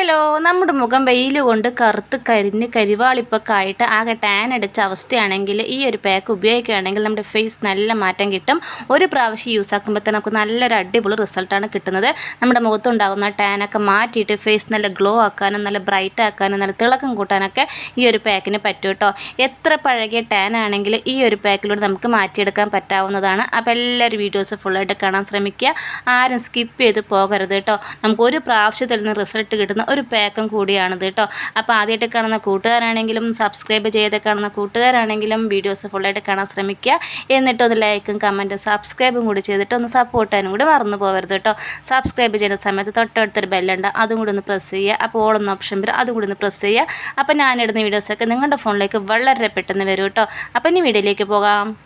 Hello, നമ്മുടെ മുഖം വെയിൽ കൊണ്ട് കറുത്ത് കരിഞ്ഞ് കരിവാളിപ്പൊക്കെ ആയിട്ട് ആകെ ടാൻ അടിച്ച അവസ്ഥയാണെങ്കിൽ ഈ ഒരു പാക്ക് ഉപയോഗിക്കുകയാണെങ്കിൽ നമ്മുടെ ഫേസ് നല്ല മാറ്റം കിട്ടും. ഒരു പ്രാവശ്യം യൂസ് ആക്കുമ്പോൾ തന്നെ നമുക്ക് നല്ലൊരു അടിപൊളി റിസൾട്ടാണ് കിട്ടുന്നത്. നമ്മുടെ മുഖത്തുണ്ടാകുന്ന ടാനൊക്കെ മാറ്റിയിട്ട് ഫേസ് നല്ല ഗ്ലോ ആക്കാനും നല്ല ബ്രൈറ്റ് ആക്കാനും നല്ല തിളക്കം കൂട്ടാനൊക്കെ ഈ ഒരു പാക്കിന് പറ്റും കേട്ടോ. എത്ര പഴകിയ ടാൻ ആണെങ്കിൽ ഈ ഒരു പാക്കിലൂടെ നമുക്ക് മാറ്റിയെടുക്കാൻ പറ്റാവുന്നതാണ്. അപ്പോൾ എല്ലാവരും വീഡിയോസ് ഫുള്ളായിട്ട് കാണാൻ ശ്രമിക്കുക. ആരും സ്കിപ്പ് ചെയ്ത് പോകരുത് കേട്ടോ. നമുക്ക് ഒരു പ്രാവശ്യത്തിൽ നിന്ന് റിസൾട്ട് കിട്ടുന്ന ഒരു പാക്കും കൂടിയാണിത് കേട്ടോ. അപ്പോൾ ആദ്യമായിട്ട് കാണുന്ന കൂട്ടുകാരാണെങ്കിലും സബ്സ്ക്രൈബ് ചെയ്ത് കാണുന്ന കൂട്ടുകാരാണെങ്കിലും വീഡിയോസ് ഫുള്ളായിട്ട് കാണാൻ ശ്രമിക്കുക. എന്നിട്ടൊന്ന് ലൈക്കും കമൻറ്റും സബ്സ്ക്രൈബും കൂടി ചെയ്തിട്ട് ഒന്ന് സപ്പോർട്ട് ചെയ്യാനും കൂടി മറന്നു പോകരുത് കേട്ടോ. സബ്സ്ക്രൈബ് ചെയ്യുന്ന സമയത്ത് തൊട്ടടുത്തൊരു ബെല്ലുണ്ട്, അതും കൂടി ഒന്ന് പ്രസ് ചെയ്യുക. അപ്പോൾ ഓളൊന്ന് ഓപ്ഷൻ വരും, അതും കൂടി ഒന്ന് പ്രസ് ചെയ്യുക. അപ്പോൾ ഞാനിടുന്ന വീഡിയോസൊക്കെ നിങ്ങളുടെ ഫോണിലേക്ക് വളരെ പെട്ടെന്ന് വരും കേട്ടോ. അപ്പോൾ ഇനി വീഡിയോയിലേക്ക് പോകാം.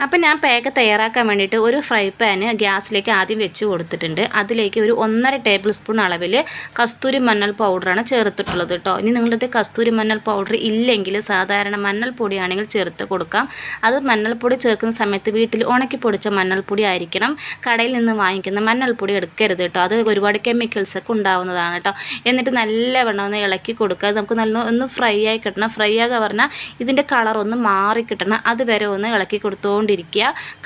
അപ്പോൾ ഞാൻ പാക്ക് തയ്യാറാക്കാൻ വേണ്ടിയിട്ട് ഒരു ഫ്രൈ പാന് ഗ്യാസിലേക്ക് ആദ്യം വെച്ച് കൊടുത്തിട്ടുണ്ട്. അതിലേക്ക് ഒരു 1.5 ടേബിൾ സ്പൂൺ അളവിൽ കസ്തൂരി മഞ്ഞൾ പൗഡറാണ് ചേർത്തിട്ടുള്ളത് കേട്ടോ. ഇനി നിങ്ങളുടെ കസ്തൂരി മഞ്ഞൾ പൗഡർ ഇല്ലെങ്കിൽ സാധാരണ മഞ്ഞൾപ്പൊടിയാണെങ്കിൽ ചേർത്ത് കൊടുക്കാം. അത് മഞ്ഞൾപ്പൊടി ചേർക്കുന്ന സമയത്ത് വീട്ടിൽ ഉണക്കി പൊടിച്ച മഞ്ഞൾപ്പൊടി ആയിരിക്കണം. കടയിൽ നിന്ന് വാങ്ങിക്കുന്ന മഞ്ഞൾപ്പൊടി എടുക്കരുത് കേട്ടോ. അത് ഒരുപാട് കെമിക്കൽസൊക്കെ ഉണ്ടാവുന്നതാണ് കേട്ടോ. എന്നിട്ട് നല്ലവണ്ണം ഒന്ന് ഇളക്കി കൊടുക്കുക. നമുക്ക് ഒന്ന് ഫ്രൈ ആയി കിട്ടണം. ഫ്രൈ ആകുക പറഞ്ഞാൽ ഇതിൻ്റെ കളർ ഒന്ന് മാറി കിട്ടണം. അതുവരെ ഒന്ന് ഇളക്കി കൊടുത്തോണ്ടിരിക്കുക.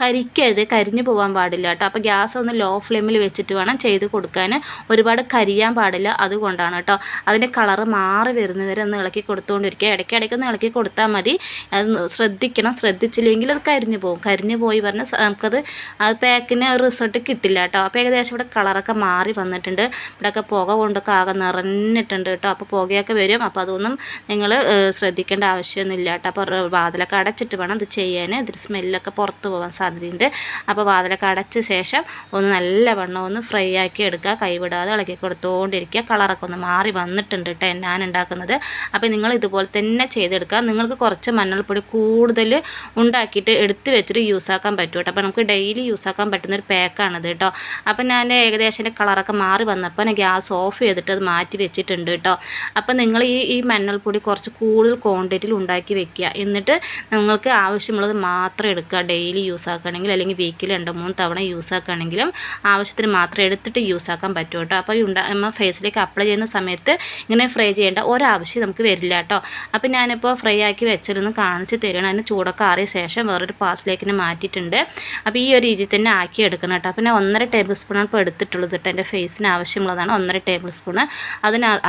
കരിക്കരുത്, കരിഞ്ഞു പോകാൻ പാടില്ല കേട്ടോ. അപ്പോൾ ഗ്യാസ് ഒന്ന് ലോ ഫ്ലെയിമിൽ വെച്ചിട്ട് വേണം ചെയ്ത് കൊടുക്കാൻ. ഒരുപാട് കരിയാൻ പാടില്ല, അതുകൊണ്ടാണ് കേട്ടോ. അതിൻ്റെ കളറ് മാറി വരുന്നവരെ ഒന്ന് ഇളക്കി കൊടുത്തുകൊണ്ടിരിക്കുക. ഇടയ്ക്കിടയ്ക്ക് ഒന്ന് ഇളക്കി കൊടുത്താൽ മതി. അത് ശ്രദ്ധിക്കണം. ശ്രദ്ധിച്ചില്ലെങ്കിൽ അത് കരിഞ്ഞു പോകും. കരിഞ്ഞു പോയി പറഞ്ഞാൽ നമുക്കത് പാക്കിന് റിസൾട്ട് കിട്ടില്ല കേട്ടോ. അപ്പോൾ ഏകദേശം ഇവിടെ കളറൊക്കെ മാറി വന്നിട്ടുണ്ട്. ഇവിടെയൊക്കെ പുക കൊണ്ടൊക്കെ ആകെ നിറഞ്ഞിട്ടുണ്ട് കേട്ടോ. അപ്പോൾ പുകയൊക്കെ വരും. അപ്പോൾ അതൊന്നും നിങ്ങൾ ശ്രദ്ധിക്കേണ്ട ആവശ്യമൊന്നുമില്ല കേട്ടോ. അപ്പോൾ വാതിലൊക്കെ അടച്ചിട്ട് വേണം ഇത് ചെയ്യാൻ. ഇതിൽ സ്മെല്ലൊക്കെ പുറത്ത് പോകാൻ സാധ്യതയുണ്ട്. അപ്പോൾ വാതിലൊക്കെ അടച്ച ശേഷം ഒന്ന് നല്ലവണ്ണം ഒന്ന് ഫ്രൈ ആക്കി എടുക്കുക. കൈവിടാതെ ഇളക്കി കൊടുത്തുകൊണ്ടിരിക്കുക. കളറൊക്കെ ഒന്ന് മാറി വന്നിട്ടുണ്ട് കേട്ടോ ഞാൻ ഉണ്ടാക്കുന്നത്. അപ്പോൾ നിങ്ങൾ ഇതുപോലെ തന്നെ ചെയ്തെടുക്കുക. നിങ്ങൾക്ക് കുറച്ച് മഞ്ഞൾപ്പൊടി കൂടുതൽ ഉണ്ടാക്കിയിട്ട് എടുത്ത് വെച്ചിട്ട് യൂസ് ആക്കാൻ പറ്റും കേട്ടോ. അപ്പോൾ നമുക്ക് ഡെയിലി യൂസ് ആക്കാൻ പറ്റുന്നൊരു പാക്കാണിത് കേട്ടോ. അപ്പോൾ ഞാൻ ഏകദേശം കളറൊക്കെ മാറി വന്നപ്പോൾ ഞാൻ ഗ്യാസ് ഓഫ് ചെയ്തിട്ട് അത് മാറ്റി വെച്ചിട്ടുണ്ട് കേട്ടോ. അപ്പോൾ നിങ്ങൾ ഈ മഞ്ഞൾപ്പൊടി കുറച്ച് കൂടുതൽ ക്വാണ്ടിറ്റിയിൽ ഉണ്ടാക്കി വെക്കുക. എന്നിട്ട് നിങ്ങൾക്ക് ആവശ്യമുള്ളത് മാത്രം എടുക്കുക. ഡെയിലി യൂസ് ആക്കുകയാണെങ്കിൽ അല്ലെങ്കിൽ വീക്കിൽ 2-3 തവണ യൂസ് ആക്കുകയാണെങ്കിലും ആവശ്യത്തിന് മാത്രം എടുത്തിട്ട് യൂസ് ആക്കാൻ പറ്റും കേട്ടോ. അപ്പോൾ നമ്മൾ ഫേസിലേക്ക് അപ്ലൈ ചെയ്യുന്ന സമയത്ത് ഇങ്ങനെ ഫ്രൈ ചെയ്യേണ്ട ഒരാവശ്യം നമുക്ക് വരില്ല കേട്ടോ. അപ്പോൾ ഞാനിപ്പോൾ ഫ്രൈ ആക്കി വെച്ചിരുന്ന് കാണിച്ച് തരുകയാണ്. അതിന് ചൂടൊക്കെ ആറിയ ശേഷം വേറൊരു പാത്രത്തിലേക്ക് മാറ്റിയിട്ടുണ്ട്. അപ്പോൾ ഈ ഒരു രീതിയിൽ തന്നെ ആക്കി എടുക്കണം കേട്ടോ. അപ്പോൾ ഞാൻ 1.5 ടേബിൾ സ്പൂണാണ് ഇപ്പോൾ എടുത്തിട്ടുള്ളത് കേട്ടോ. എൻ്റെ ഫേസിന് ആവശ്യമുള്ളതാണ് 1.5 ടേബിൾ സ്പൂണ്.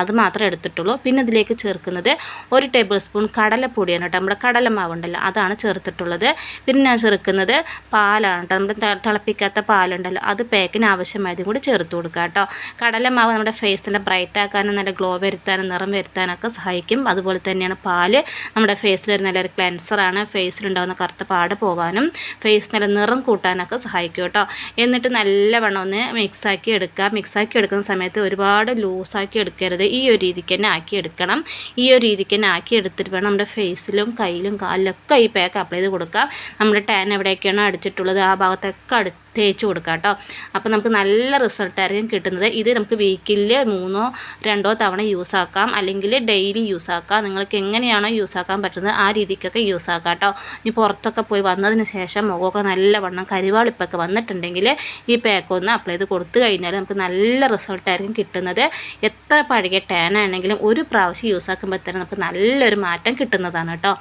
അത് മാത്രമേ എടുത്തിട്ടുള്ളൂ. പിന്നെ ഇതിലേക്ക് ചേർക്കുന്നത് 1 ടേബിൾ സ്പൂൺ കടലപ്പൊടിയാണ് കേട്ടോ. നമ്മുടെ കടലമാവുണ്ടല്ലോ അതാണ് ചേർത്തിട്ടുള്ളത്. പിന്നെ ഞാൻ ചേർക്കുന്നത് പാലാണ് കേട്ടോ. നമ്മുടെ തിളപ്പിക്കാത്ത പാലുണ്ടല്ലോ അത് പാക്കിന് ആവശ്യമായതും കൂടി ചേർത്ത് കൊടുക്കുക കേട്ടോ. കടലമാവ് നമ്മുടെ ഫേസിൻ്റെ ബ്രൈറ്റ് ആക്കാനും നല്ല ഗ്ലോ വരുത്താനും നിറം വരുത്താനൊക്കെ സഹായിക്കും. അതുപോലെ തന്നെയാണ് പാല് നമ്മുടെ ഫേസിലൊരു നല്ലൊരു ക്ലെൻസറാണ്. ഫേസിലുണ്ടാകുന്ന കറുത്ത പാട് പോകാനും ഫേസ് നല്ല നിറം കൂട്ടാനൊക്കെ സഹായിക്കും കേട്ടോ. എന്നിട്ട് നല്ലവണ്ണം ഒന്ന് മിക്സാക്കി എടുക്കുക. മിക്സാക്കി എടുക്കുന്ന സമയത്ത് ഒരുപാട് ലൂസാക്കി എടുക്കരുത്. ഈ ഒരു രീതിക്ക് തന്നെ ആക്കി എടുക്കണം. ഈ ഒരു രീതിക്ക് തന്നെ ആക്കി എടുത്തിട്ട് വേണം നമ്മുടെ ഫേസിലും കയ്യിലും കാലിലൊക്കെ ഈ പാക്ക് അപ്ലൈ ചെയ്ത് കൊടുക്കാം. നമ്മുടെ ടാൻ എവിടെയൊക്കെയാണോ അടിച്ചിട്ടുള്ളത് ആ ഭാഗത്തൊക്കെ തേച്ച് കൊടുക്കുക കേട്ടോ. അപ്പോൾ നമുക്ക് നല്ല റിസൾട്ടായിരിക്കും കിട്ടുന്നത്. ഇത് നമുക്ക് വീക്കിൽ 1-2 തവണ യൂസ് ആക്കാം, അല്ലെങ്കിൽ ഡെയിലി യൂസ് ആക്കാം. നിങ്ങൾക്ക് എങ്ങനെയാണോ യൂസ് ആക്കാൻ പറ്റുന്നത് ആ രീതിക്കൊക്കെ യൂസ് ആക്കാം കേട്ടോ. ഇനി പുറത്തൊക്കെ പോയി വന്നതിന് ശേഷം മുഖമൊക്കെ നല്ലവണ്ണം കരിവാളിപ്പൊക്കെ വന്നിട്ടുണ്ടെങ്കിൽ ഈ പാക്ക് ഒന്ന് അപ്ലൈ ചെയ്ത് കൊടുത്തു കഴിഞ്ഞാൽ നമുക്ക് നല്ല റിസൾട്ടായിരിക്കും കിട്ടുന്നത്. എത്ര പഴകിയ ടാൻ ആണെങ്കിലും ഒരു പ്രാവശ്യം യൂസ് ആക്കുമ്പോൾ തന്നെ നമുക്ക് നല്ലൊരു മാറ്റം കിട്ടുന്നതാണ് കേട്ടോ.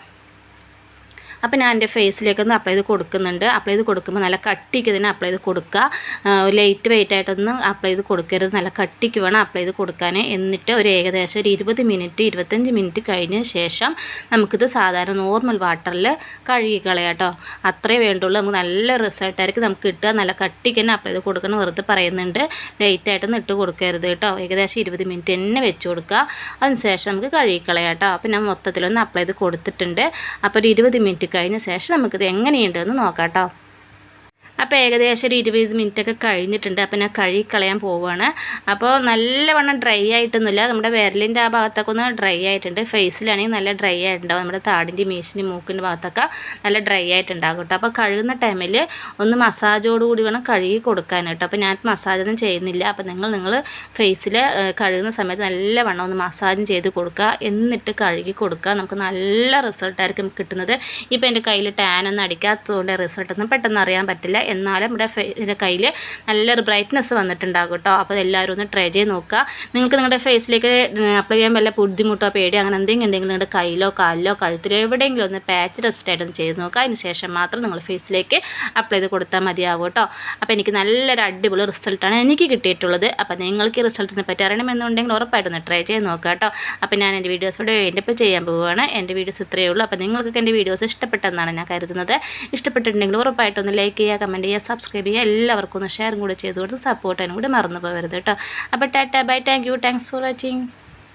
അപ്പോൾ ഞാൻ എൻ്റെ ഫേസിലേക്കൊന്ന് അപ്ലൈ ചെയ്ത് കൊടുക്കുന്നുണ്ട്. അപ്ലൈ ചെയ്ത് കൊടുക്കുമ്പോൾ നല്ല കട്ടിക്ക് തന്നെ അപ്ലൈ ചെയ്ത് കൊടുക്കുക. ലൈറ്റ് വെയിറ്റ് ആയിട്ടൊന്നും അപ്ലൈ ചെയ്ത് കൊടുക്കരുത്. നല്ല കട്ടിക്ക് വേണം അപ്ലൈ ചെയ്ത് കൊടുക്കാൻ. എന്നിട്ട് ഒരു ഏകദേശം ഒരു 25 മിനിറ്റ് കഴിഞ്ഞ ശേഷം നമുക്കിത് സാധാരണ നോർമൽ വാട്ടറിൽ കഴുകി കളയാം കേട്ടോ. അത്രേ വേണ്ടുള്ളൂ. നമുക്ക് നല്ല റിസൾട്ടായിരിക്കും നമുക്ക് കിട്ടുക. നല്ല കട്ടിക്ക് തന്നെ അപ്ലൈ ചെയ്ത് കൊടുക്കണം. വെറുതെ പറയുന്നുണ്ട്, ലൈറ്റായിട്ടൊന്നും ഇട്ട് കൊടുക്കരുത് കേട്ടോ. ഏകദേശം 20 മിനിറ്റ് തന്നെ വെച്ച് കൊടുക്കുക. അതിന് ശേഷം നമുക്ക് കഴുകി കളയാം കേട്ടോ. അപ്പോൾ ഞാൻ മൊത്തത്തിലൊന്ന് അപ്ലൈ ചെയ്ത് കൊടുത്തിട്ടുണ്ട്. അപ്പോൾ ഒരു 20 മിനിറ്റ് കഴിഞ്ഞ ശേഷം നമുക്കിത് എങ്ങനെയുണ്ടെന്ന് നോക്കാം കേട്ടോ. അപ്പോൾ ഏകദേശം ഒരു 20 മിനിറ്റൊക്കെ കഴിഞ്ഞിട്ടുണ്ട്. അപ്പോൾ ഞാൻ കഴുകി കളയാൻ പോവുകയാണ്. അപ്പോൾ നല്ലവണ്ണം ഡ്രൈ ആയിട്ടൊന്നുമില്ല. നമ്മുടെ വിരലിൻ്റെ ആ ഭാഗത്തൊക്കെ ഒന്ന് ഡ്രൈ ആയിട്ടുണ്ട്. ഫേസിലാണെങ്കിൽ നല്ല ഡ്രൈ ആയിട്ടുണ്ടാവും. നമ്മുടെ താടിൻ്റെ മീശിൻ്റെ മൂക്കിൻ്റെ ഭാഗത്തൊക്കെ നല്ല ഡ്രൈ ആയിട്ടുണ്ടാകും കേട്ടോ. അപ്പോൾ കഴുകുന്ന ടൈമിൽ ഒന്ന് മസാജോടുകൂടി വേണം കഴുകി കൊടുക്കാൻ കേട്ടോ. അപ്പോൾ ഞാൻ മസാജൊന്നും ചെയ്യുന്നില്ല. അപ്പോൾ നിങ്ങൾ ഫേസിൽ കഴുകുന്ന സമയത്ത് നല്ലവണ്ണം ഒന്ന് മസാജും ചെയ്ത് കൊടുക്കുക. എന്നിട്ട് കഴുകി കൊടുക്കുക. നമുക്ക് നല്ല റിസൾട്ടായിരിക്കും കിട്ടുന്നത്. ഇപ്പോൾ എൻ്റെ കയ്യിൽ ടാനൊന്നും അടിക്കാത്തതുകൊണ്ട് റിസൾട്ടൊന്നും പെട്ടെന്ന് അറിയാൻ പറ്റില്ല. എന്നാലും നമ്മുടെ കയ്യിൽ നല്ലൊരു ബ്രൈറ്റ്നസ് വന്നിട്ടുണ്ടാകും കേട്ടോ. അപ്പോൾ എല്ലാവരും ഒന്ന് ട്രൈ ചെയ്ത് നോക്കുക. നിങ്ങൾക്ക് നിങ്ങളുടെ ഫേസിലേക്ക് അപ്ലൈ ചെയ്യാൻ വല്ല ബുദ്ധിമുട്ടോ പേടിയോ അങ്ങനെ എന്തെങ്കിലും ഉണ്ടെങ്കിൽ നിങ്ങളുടെ കയ്യിലോ കാലിലോ കഴുത്തിലോ എവിടെയെങ്കിലും ഒന്ന് പാച്ച് റെസ്റ്റ് ആയിട്ടൊന്ന് ചെയ്ത് നോക്കുക. അതിന് ശേഷം മാത്രം നിങ്ങൾ ഫേസിലേക്ക് അപ്ലൈ ചെയ്ത് കൊടുത്താൽ മതിയാകും കേട്ടോ. അപ്പോൾ എനിക്ക് നല്ലൊരു അടിപൊളി റിസൾട്ടാണ് എനിക്ക് കിട്ടിയിട്ടുള്ളത്. അപ്പോൾ നിങ്ങൾക്ക് ഈ റിസൾട്ടിനെ പറ്റി അറിയണമെന്നുണ്ടെങ്കിൽ ഉറപ്പായിട്ടൊന്ന് ട്രൈ ചെയ്ത് നോക്കുക കേട്ടോ. അപ്പോൾ ഞാൻ എൻ്റെ വീഡിയോസ് ഇവിടെ ഇപ്പോൾ ചെയ്യാൻ പോവുകയാണ്. എൻ്റെ വീഡിയോസ് ഇത്രയേ ഉള്ളൂ. അപ്പോൾ നിങ്ങൾക്കൊക്കെ എൻ്റെ വീഡിയോസ് ഇഷ്ടപ്പെട്ടെന്നാണ് ഞാൻ കരുതുന്നത്. ഇഷ്ടപ്പെട്ടിട്ടുണ്ടെങ്കിൽ ഉറപ്പായിട്ടൊന്ന് ലൈക്ക് ചെയ്യുക, കമൻറ്റ് ചെയ്യുക, സബ്സ്ക്രൈബ് ചെയ്യുക. എല്ലാവർക്കും ഒന്ന് ഷെയറും കൂടി ചെയ്ത് കൊടുത്ത് സപ്പോർട്ട് ചെയ്യാനും കൂടി മറന്നു പോകരുത് കേട്ടോ. അപ്പോൾ Tata by, thank you, thanks for watching.